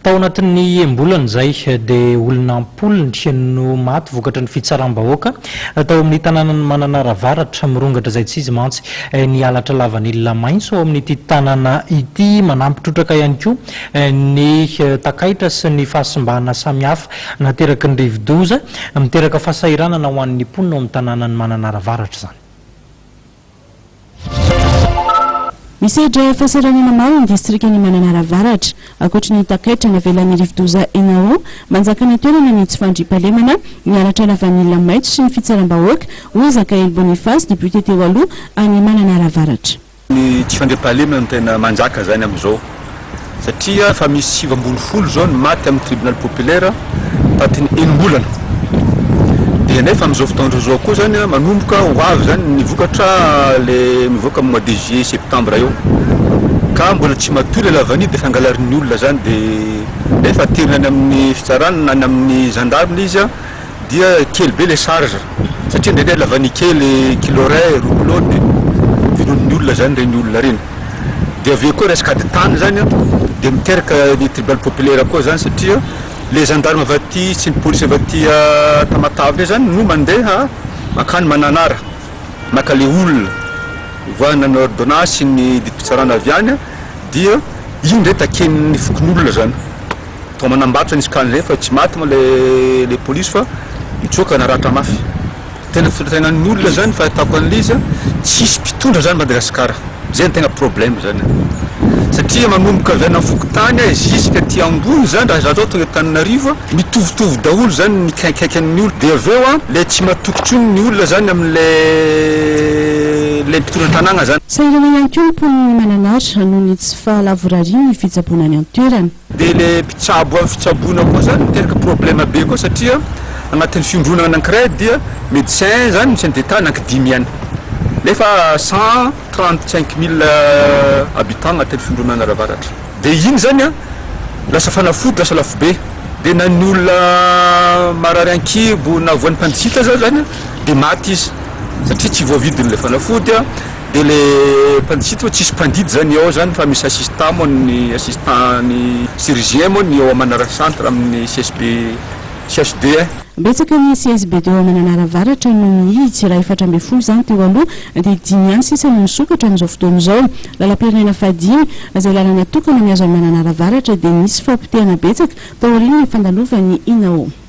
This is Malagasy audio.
tao anatin'ny embolana zay dia olona ampolo ny treno maty vokatra ny fitsaram-bahoaka tao amin'ny tanàna manana ravaratra mirongatra zay tsy izy mantsy ny alatra lavanilina maintso ao amin'ity tanàna ity manampitrotraka ihany koa ny takaitra sy ny fahasimbahana samihafa nateraky ny rivodoza miteraka fahasahiranana ho an'ny mponina ao amin'ny tanàna ny manana ravaratra zany. Misedra fahasahiranana maro ny distrikany manana ravaratra ankoatra ny takaitra navelan'ny rivodoza enao manjaka ny toerana ny tsy fandriam-pahalemana ny alatra lavanilina maitso sy ny fitsaram-bahoaka hoy Zakael Boniface député teo aloha any manana ravaratra. Ny tsy fandriam-pahalemana no tena manjaka zany amin'izao satria fa misy 70 zao ny maty amin'ny tribunal populaire tatin'ny enim-bolana dia nefa amin'izao fotoana zao koa zany manomboka ho avy zany ny vokatra le mivoaka amin'ny mois de juillet septembre eo ka mbola tsy matory lavani dia fangalarin'ny olona zany dia nefa terina any amin'ny fitsarana any amin'ny gendarme izy dia kely be le charge satria ndraindray lavani kely kiloray roa dia vinon'ny olona zany reny olona reny dia aveo koa resaka ady tany zany dia miteraka ny tribunal populaire koa zany satria les gendarmes avy aty sy ny police avy aty Tamatave zany no mandeha makany Mananara maka le olona voana ny ordonnance ny didim-pitsarana avy any dia iny ndray taken'ny fokon'olona zany to manambatra nisy kan'izay fa tsy maty ma le police fa mitsoka naratra mafy tena fitondratenan'ny olona zany fa atako an'izy tsisy mpitondra zany Madagasikara zay ny tegna problème zany satria manomboka avy any amin'ny fokotany jusqu'à aty ambony zany raha zao tonga Antananarivo mitovitovy daholo zany ny kaikaikan'ny olona dia aveo le tsy matokotry ny olona zany amin'le mpitondra tanàna zany. Sahirana ihany koa ny mponiny Mananara noho ny tsy fahalavorariany ny fitsaboana any an-toerana. Dia le mpitsabo amin'ny fitsaboana koa zany miteraka problème be koa satria agnatin'ny fiondronana anankiray dia médecin zany médecin d'état anankidimy ihany nefa 135 000 habitants agnatin'ny fiondronana ravaratra dia iny zany lasa fanafody lasa lafo be dia na ny olona marary ankibo na voan'ny mpandisita zany dia maty izy satria tsy voavidiny le fanafody dia le mpandisita fa tsisy mpandidy zany ao zany fa misy assistant moa ny assistant ny chirurgien moa ny ao Manara centre amin'ny CHD betsaka ny CSBD ao manana ravaratra noho ny tsy raha 400 zany teo aloha dia 10 ihany sisany misokatra amin'izao fotoana izao lalam-pirenena fahadimy izay lalana tokana miazo amin'ny manana ravaratra dia nisy fampitehana betsaka tao aorian'ny fandalovany INAO.